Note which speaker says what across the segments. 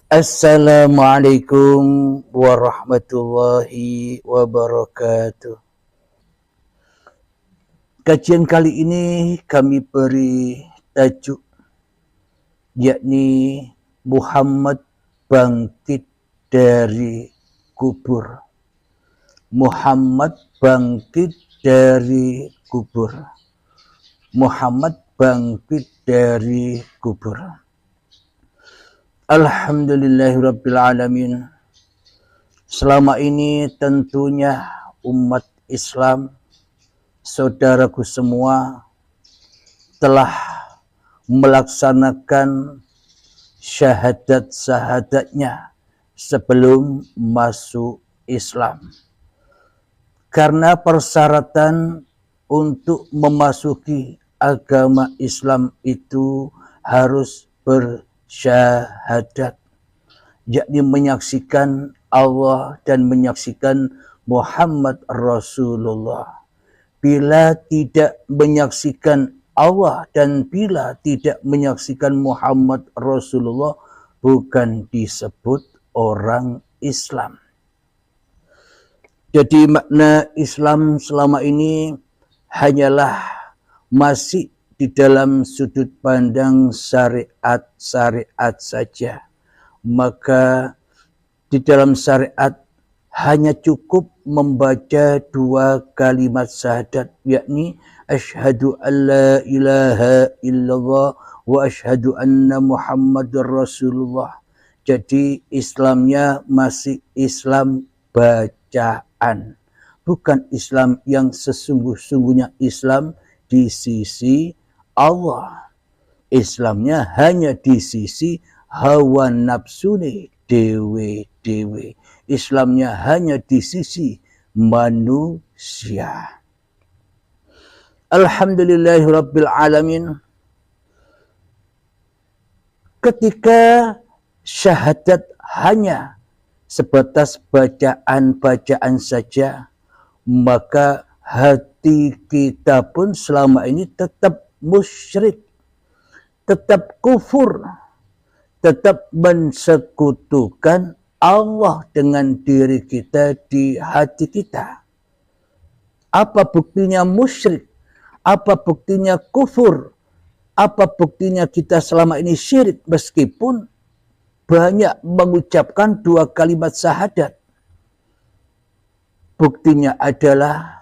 Speaker 1: Assalamualaikum warahmatullahi wabarakatuh. Kajian kali ini kami beri tajuk yakni Muhammad bangkit dari kubur. Muhammad bangkit dari kubur. Muhammad bangkit dari kubur. Alhamdulillahirabbil alamin. Selama ini tentunya umat Islam, saudaraku semua, telah melaksanakan syahadat-syahadatnya sebelum masuk Islam. Karena persyaratan untuk memasuki agama Islam itu harus bersyahadat, yakni menyaksikan Allah dan menyaksikan Muhammad Rasulullah. Bila tidak menyaksikan Allah dan bila tidak menyaksikan Muhammad Rasulullah, bukan disebut orang Islam. Jadi makna Islam selama ini hanyalah masih di dalam sudut pandang syariat-syariat saja. Maka di dalam syariat hanya cukup membaca dua kalimat syahadat, yakni asyhadu an la ilaha illallah wa asyhadu anna Muhammadar Rasulullah. Jadi Islamnya masih Islam bacaan, bukan Islam yang sesungguh-sungguhnya Islam di sisi Allah. Islamnya hanya di sisi hawa nafsune dewe-dewe. Islamnya hanya di sisi manusia. Alhamdulillahirabbil alamin. Ketika syahadat hanya sebatas bacaan-bacaan saja, maka hati kita pun selama ini tetap musyrik, tetap kufur, tetap mensekutukan Allah dengan diri kita di hati kita. Apa buktinya musyrik? Apa buktinya kufur? Apa buktinya kita selama ini syirik meskipun banyak mengucapkan dua kalimat syahadat? Buktinya adalah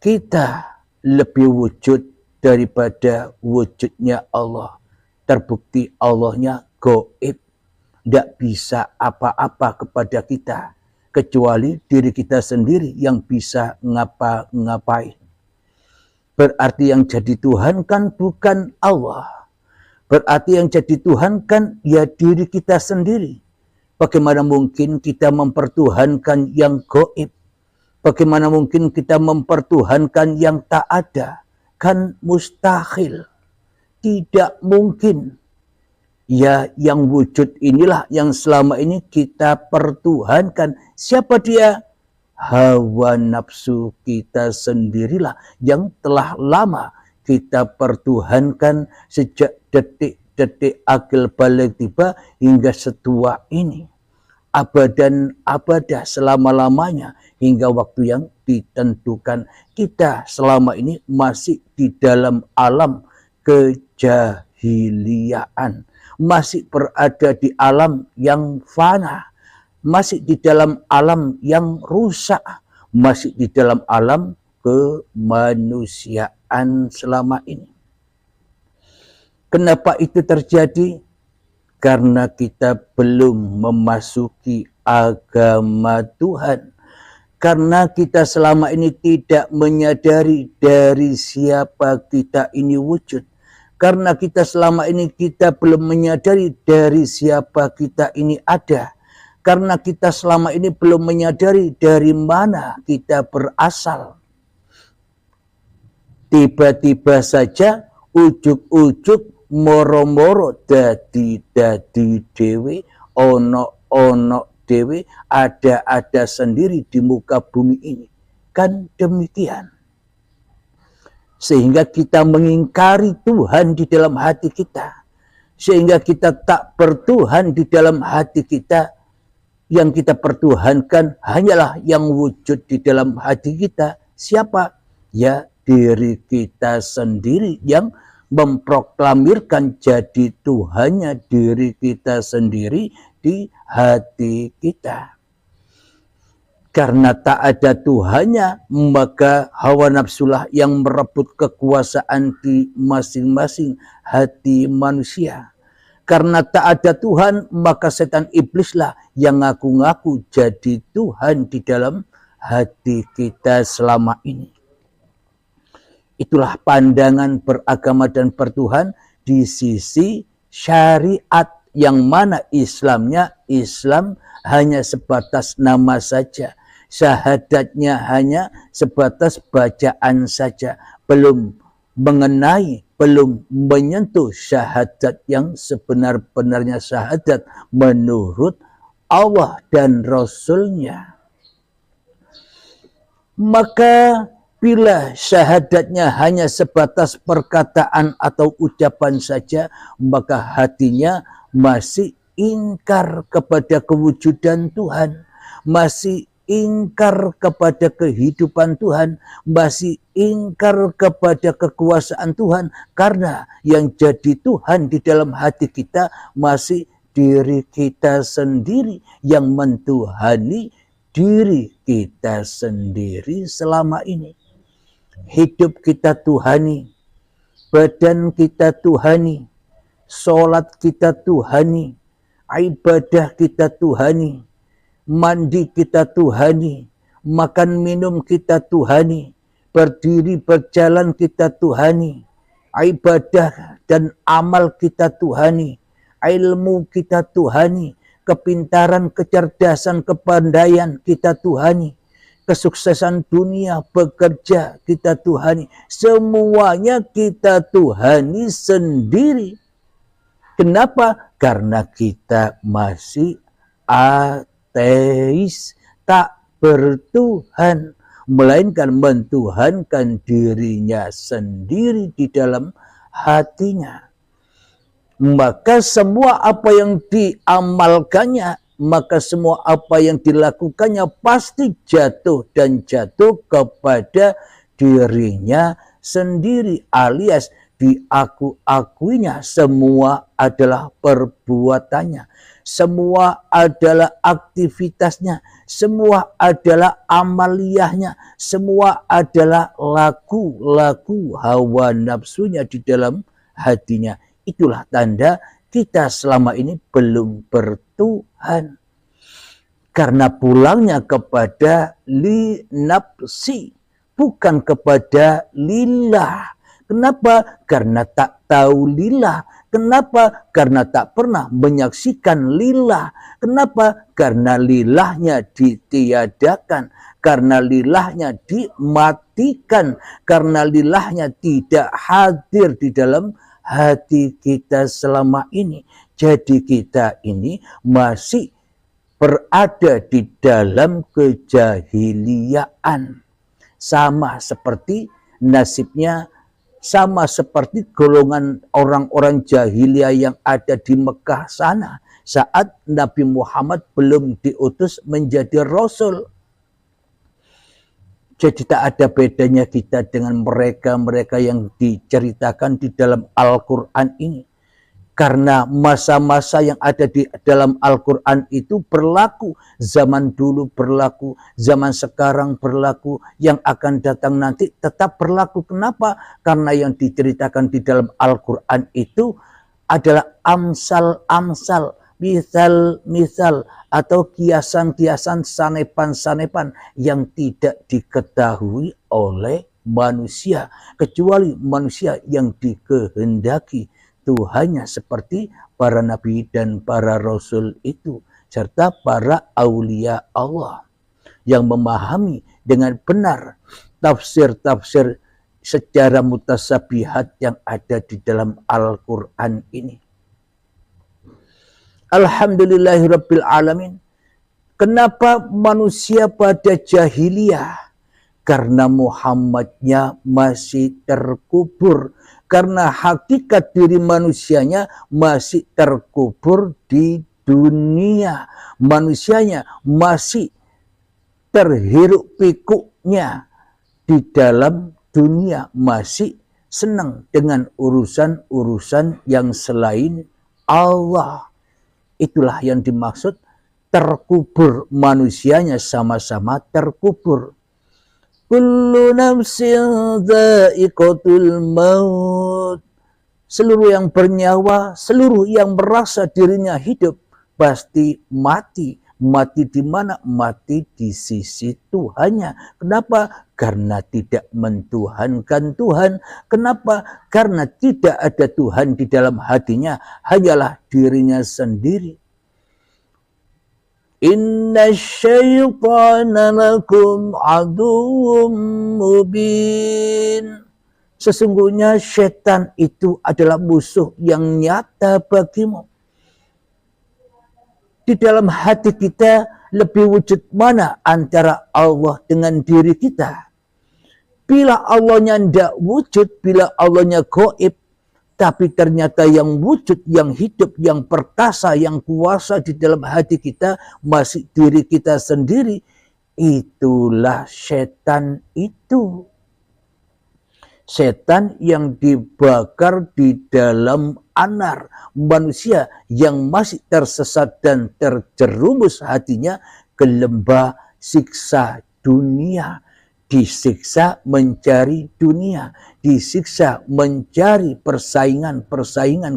Speaker 1: kita lebih wujud daripada wujudnya Allah. Terbukti Allahnya gaib, tidak bisa apa-apa kepada kita kecuali diri kita sendiri yang bisa ngapa-ngapain. Berarti yang jadi Tuhan kan bukan Allah. Berarti yang jadi Tuhan kan ya diri kita sendiri. Bagaimana mungkin kita mempertuhankan yang gaib? Bagaimana mungkin kita mempertuhankan yang tak ada? Kan mustahil. Tidak mungkin. Ya, yang wujud inilah yang selama ini kita pertuhankan. Siapa dia? Hawa nafsu kita sendirilah yang telah lama kita pertuhankan sejak detik-detik akil balik tiba hingga setua ini. Abadan abadah selama-lamanya hingga waktu yang ditentukan. Kita selama ini masih di dalam alam kejahiliaan, masih berada di alam yang fana, masih di dalam alam yang rusak, masih di dalam alam kemanusiaan selama ini. Kenapa itu terjadi? Karena kita belum memasuki agama Tuhan. Karena kita selama ini tidak menyadari dari siapa kita ini wujud. Karena kita selama ini kita belum menyadari dari siapa kita ini ada. Karena kita selama ini belum menyadari dari mana kita berasal. Tiba-tiba saja ujuk-ujuk moro-moro dadi dewe, ono dewe, ada sendiri di muka bumi ini. Kan demikian. Sehingga kita mengingkari Tuhan di dalam hati kita. sehingga kita tak bertuhan di dalam hati kita. Yang kita pertuhankan hanyalah yang wujud di dalam hati kita. Siapa? Ya, diri kita sendiri yang memproklamirkan jadi Tuhannya diri kita sendiri di hati kita. Karena tak ada Tuhannya, maka hawa nafsulah yang merebut kekuasaan di masing-masing hati manusia. Karena tak ada Tuhan, maka setan iblislah yang ngaku-ngaku jadi Tuhan di dalam hati kita selama ini. Itulah pandangan beragama dan bertuhan di sisi syariat, yang mana Islamnya, Islam hanya sebatas nama saja. Syahadatnya hanya sebatas bacaan saja. Belum mengenai, belum menyentuh syahadat yang sebenar-benarnya syahadat menurut Allah dan Rasulnya. Maka bila syahadatnya hanya sebatas perkataan atau ucapan saja, maka hatinya masih ingkar kepada kewujudan Tuhan, masih ingkar kepada kehidupan Tuhan, masih ingkar kepada kekuasaan Tuhan, karena yang jadi Tuhan di dalam hati kita masih diri kita sendiri yang mentuhani diri kita sendiri selama ini. Hidup kita tuhani, badan kita tuhani, sholat kita tuhani, ibadah kita tuhani, mandi kita tuhani, makan minum kita tuhani, berdiri berjalan kita tuhani, ibadah dan amal kita tuhani, ilmu kita tuhani, kepintaran, kecerdasan, kepandaian kita tuhani, kesuksesan dunia, bekerja kita tuhani, semuanya kita tuhani sendiri. Kenapa? Karena kita masih ateis, tak bertuhan, melainkan mentuhankan dirinya sendiri di dalam hatinya. Maka semua apa yang diamalkannya, maka semua apa yang dilakukannya pasti jatuh dan jatuh kepada dirinya sendiri, alias diaku-akuinya semua adalah perbuatannya, semua adalah aktivitasnya, semua adalah amaliyahnya, semua adalah laku-laku hawa nafsunya di dalam hatinya. Itulah tanda kita selama ini belum bertuhan. Karena pulangnya kepada li nafsi, bukan kepada lillah. Kenapa? Karena tak tahu lillah. Kenapa? Karena tak pernah menyaksikan lillah. Kenapa? Karena lillahnya ditiadakan. Karena lillahnya dimatikan. Karena lillahnya tidak hadir di dalam hati kita selama ini. Jadi kita ini masih berada di dalam kejahiliaan. Sama seperti nasibnya, sama seperti golongan orang-orang jahiliyah yang ada di Mekah sana saat Nabi Muhammad belum diutus menjadi Rasul. Jadi tak ada bedanya kita dengan mereka-mereka yang diceritakan di dalam Al-Quran ini. Karena masa-masa yang ada di dalam Al-Quran itu berlaku. Zaman dulu berlaku, zaman sekarang berlaku, yang akan datang nanti tetap berlaku. Kenapa? Karena yang diceritakan di dalam Al-Quran itu adalah amsal-amsal, misal-misal, atau kiasan-kiasan, sanepan-sanepan yang tidak diketahui oleh manusia. Kecuali manusia yang dikehendaki Tuhannya, seperti para nabi dan para rasul itu, serta para aulia Allah yang memahami dengan benar tafsir-tafsir secara mutasabihat yang ada di dalam Al-Quran ini. Alhamdulillahirabbil alamin. Kenapa manusia pada jahiliyah? Karena Muhammadnya masih terkubur, karena hakikat diri manusianya masih terkubur di dunia. Manusianya masih terhiruk pikuknya di dalam dunia, masih senang dengan urusan-urusan yang selain Allah. Itulah yang dimaksud terkubur, manusianya sama-sama terkubur. Kullu nafsin dha'iqatul maut. Seluruh yang bernyawa, seluruh yang merasa dirinya hidup pasti mati. Mati di mana? Mati di sisi Tuhannya. Kenapa? Karena tidak mentuhankan Tuhan. Kenapa? Karena tidak ada Tuhan di dalam hatinya, hanyalah dirinya sendiri. Inna syaitana lakum aduwwum mubin. Sesungguhnya setan itu adalah musuh yang nyata bagimu. Di dalam hati kita lebih wujud mana antara Allah dengan diri kita? Bila Allahnya tidak wujud, bila Allahnya gaib, tapi ternyata yang wujud, yang hidup, yang perkasa, yang kuasa di dalam hati kita masih diri kita sendiri. Itulah setan itu. Setan yang dibakar di dalam anar, manusia yang masih tersesat dan terjerumus hatinya ke lembah siksa dunia. Disiksa mencari dunia, disiksa mencari persaingan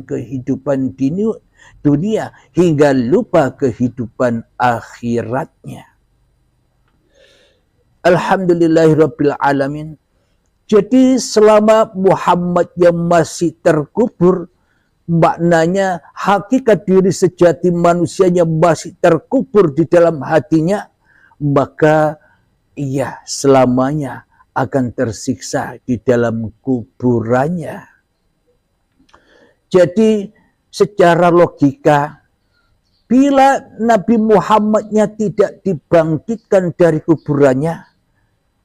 Speaker 1: kehidupan dunia hingga lupa kehidupan akhiratnya. Alhamdulillahirabbil alamin. Jadi selama Muhammad yang masih terkubur, maknanya hakikat diri sejati manusianya masih terkubur di dalam hatinya, maka ia selamanya akan tersiksa di dalam kuburannya. Jadi secara logika, bila Nabi Muhammadnya tidak dibangkitkan dari kuburannya,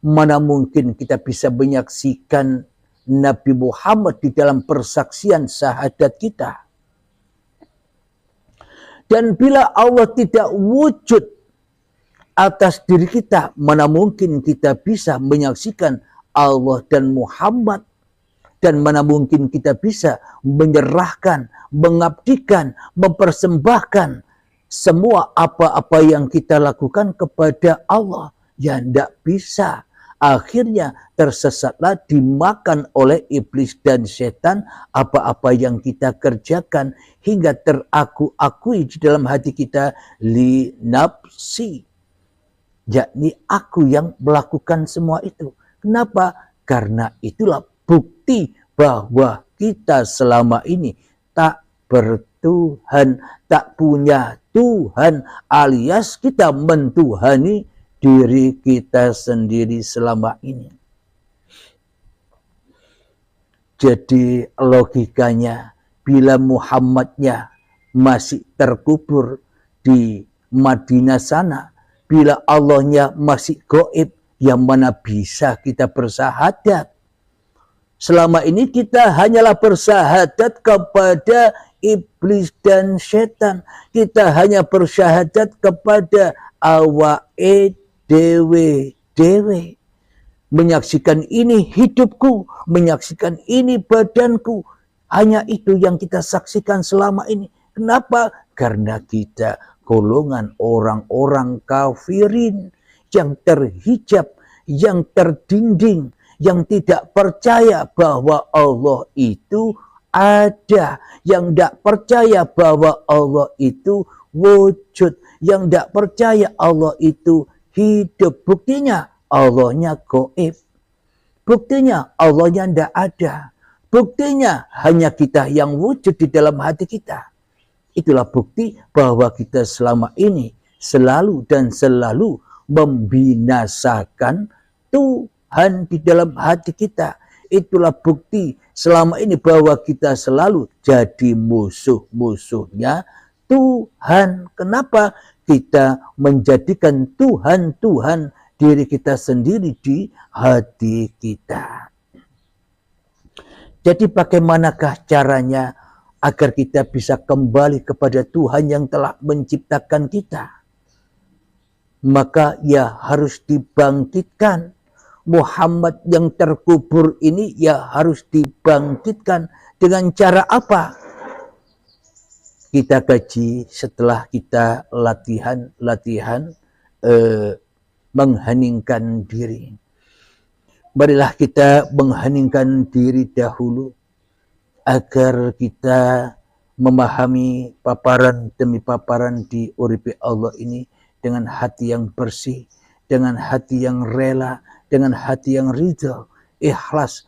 Speaker 1: mana mungkin kita bisa menyaksikan Nabi Muhammad di dalam persaksian syahadat kita. Dan bila Allah tidak wujud atas diri kita, mana mungkin kita bisa menyaksikan Allah dan Muhammad. Dan mana mungkin kita bisa menyerahkan, mengabdikan, mempersembahkan semua apa-apa yang kita lakukan kepada Allah. Ya tidak bisa. Akhirnya tersesatlah, dimakan oleh iblis dan setan apa-apa yang kita kerjakan, hingga teraku-akui di dalam hati kita li nafsi, yakni aku yang melakukan semua itu. Kenapa? Karena itulah bukti bahwa kita selama ini tak bertuhan, tak punya Tuhan, alias kita mentuhani diri kita sendiri selama ini. Jadi logikanya, bila Muhammadnya masih terkubur di Madinah sana, bila Allahnya masih gaib, yang mana bisa kita bersahadat? Selama ini kita hanyalah bersahadat kepada iblis dan setan. Kita hanya bersyahadat kepada awake dewe. Menyaksikan ini hidupku, menyaksikan ini badanku. Hanya itu yang kita saksikan selama ini. Kenapa? Karena kita golongan orang-orang kafirin yang terhijab, yang terdinding, yang tidak percaya bahwa Allah itu ada, yang tidak percaya bahwa Allah itu wujud, yang tidak percaya Allah itu hidup. Buktinya Allahnya gaib, buktinya Allahnya tidak ada, buktinya hanya kita yang wujud di dalam hati kita. Itulah bukti bahwa kita selama ini selalu dan selalu membinasakan Tuhan di dalam hati kita. Itulah bukti selama ini bahwa kita selalu jadi musuh-musuhnya Tuhan. Kenapa? Kita menjadikan Tuhan diri kita sendiri di hati kita. Jadi bagaimanakah caranya agar kita bisa kembali kepada Tuhan yang telah menciptakan kita? Maka ya harus dibangkitkan. Muhammad yang terkubur ini ya harus dibangkitkan. Dengan cara apa? Kita kaji setelah kita latihan mengheningkan diri. Marilah kita mengheningkan diri dahulu agar kita memahami paparan demi paparan di uripe Allah ini dengan hati yang bersih, dengan hati yang rela, dengan hati yang ridha, ikhlas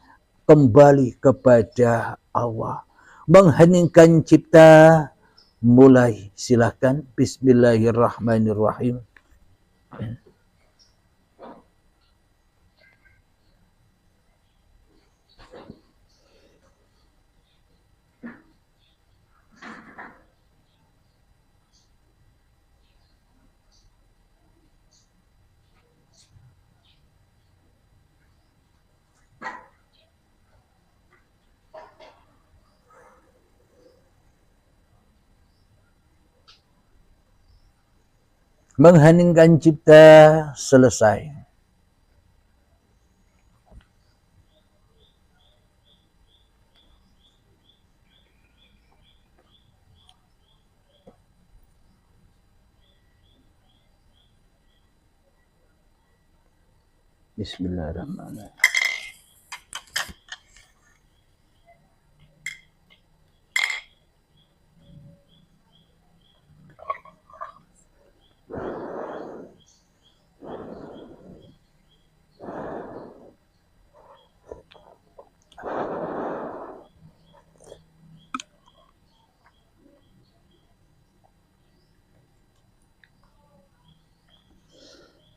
Speaker 1: kembali kepada Allah. Mengheningkan cipta, mulai, silakan. Bismillahirrahmanirrahim. Mengheningkan cipta selesai. Bismillahirrahmanirrahim.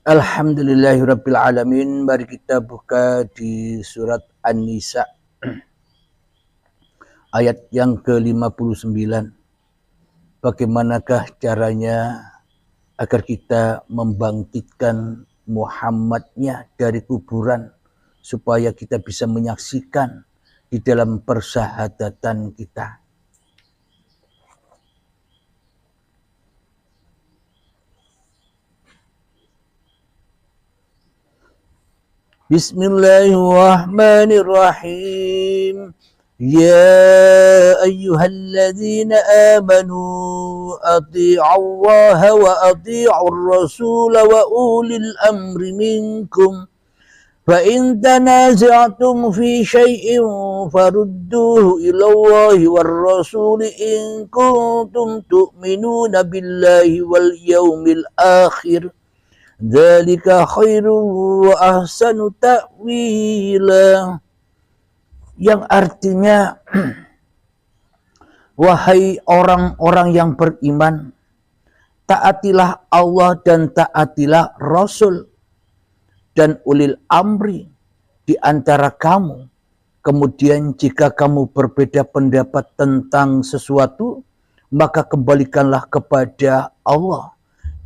Speaker 1: Alhamdulillahirabbil alamin. Mari kita buka di surat An-Nisa ayat yang ke-59. Bagaimanakah caranya agar kita membangkitkan Muhammadnya dari kuburan supaya kita bisa menyaksikan di dalam persahadatan kita. Bismillahirrahmanirrahim. Ya ayyuhalladzina amanu athi'allaha wa athi'ur rasula wa ulil amri minkum. Fa in tanaza'tum fi syai'in farudduhu ila Allahi war rasuli in kuntum tu'minuna billahi wal yaumil akhir. Dzalika khairu wa ahsanu ta'wila. Yang artinya, wahai orang-orang yang beriman, taatilah Allah dan taatilah Rasul dan ulil amri di antara kamu. Kemudian jika kamu berbeda pendapat tentang sesuatu, maka kembalikanlah kepada Allah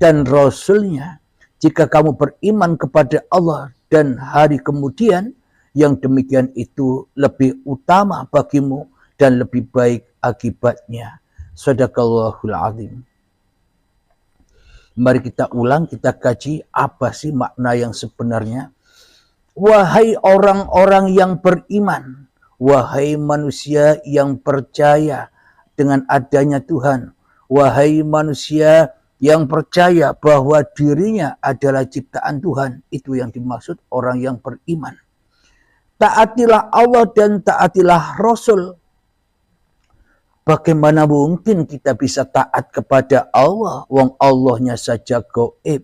Speaker 1: dan Rasulnya. Jika kamu beriman kepada Allah dan hari kemudian, yang demikian itu lebih utama bagimu dan lebih baik akibatnya. Shadaqallahul azim. Mari kita ulang, kita kaji apa sih makna yang sebenarnya. Wahai orang-orang yang beriman, wahai manusia yang percaya dengan adanya Tuhan, wahai manusia yang percaya bahwa dirinya adalah ciptaan Tuhan, itu yang dimaksud orang yang beriman. Taatilah Allah dan taatilah Rasul. Bagaimana mungkin kita bisa taat kepada Allah, wong Allahnya saja gaib.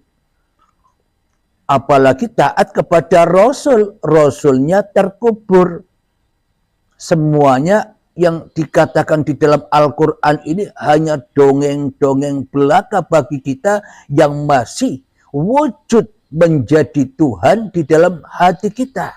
Speaker 1: Apalagi taat kepada Rasul, Rasulnya terkubur. Semuanya yang dikatakan di dalam Al-Quran ini hanya dongeng-dongeng belaka bagi kita yang masih wujud menjadi Tuhan di dalam hati kita.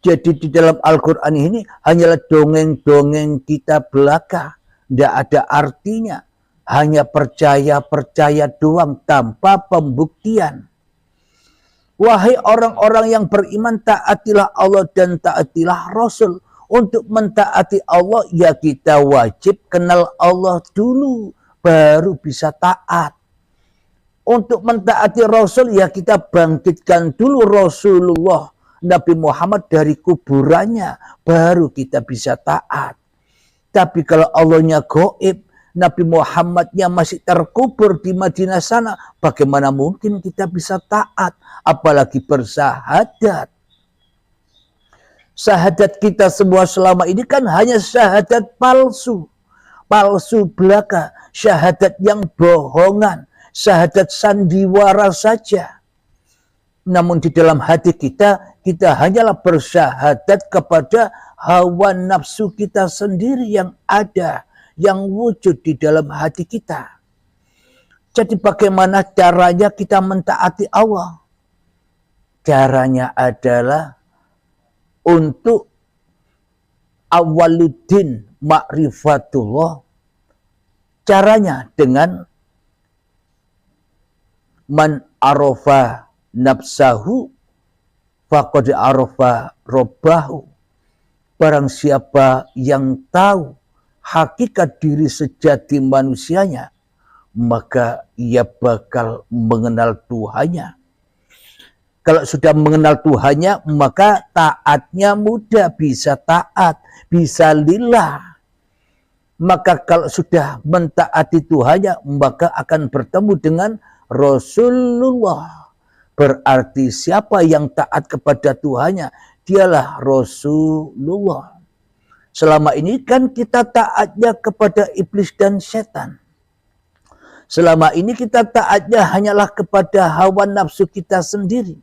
Speaker 1: Jadi di dalam Al-Quran ini hanyalah dongeng-dongeng kita belaka. Tidak ada artinya. Hanya percaya-percaya doang tanpa pembuktian. Wahai orang-orang yang beriman, taatilah Allah dan taatilah Rasul. Untuk mentaati Allah, ya kita wajib kenal Allah dulu, baru bisa taat. Untuk mentaati Rasul, ya kita bangkitkan dulu Rasulullah Nabi Muhammad dari kuburannya, baru kita bisa taat. Tapi kalau Allahnya gaib, Nabi Muhammadnya masih terkubur di Madinah sana, bagaimana mungkin kita bisa taat, apalagi bersahadat. Syahadat kita semua selama ini kan hanya syahadat palsu. Palsu belaka, syahadat yang bohongan, syahadat sandiwara saja. Namun di dalam hati kita, kita hanyalah bersyahadat kepada hawa nafsu kita sendiri yang ada, yang wujud di dalam hati kita. Jadi bagaimana caranya kita mentaati Allah? Caranya adalah untuk awaluddin ma'rifatullah, caranya dengan man arafa nafsahu faqad arafa robbahu. Barang siapa yang tahu hakikat diri sejati manusianya, maka ia bakal mengenal Tuhannya. Kalau sudah mengenal Tuhannya, maka taatnya mudah, bisa taat, bisa lillah. Maka kalau sudah mentaati Tuhannya, maka akan bertemu dengan Rasulullah. Berarti siapa yang taat kepada Tuhannya, dialah Rasulullah. Selama ini kan kita taatnya kepada iblis dan setan. Selama ini kita taatnya hanyalah kepada hawa nafsu kita sendiri.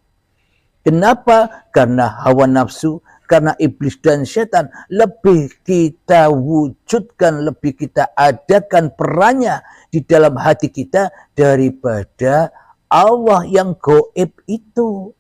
Speaker 1: Kenapa? Karena hawa nafsu, karena iblis dan setan lebih kita wujudkan, lebih kita adakan perannya di dalam hati kita daripada Allah yang gaib itu.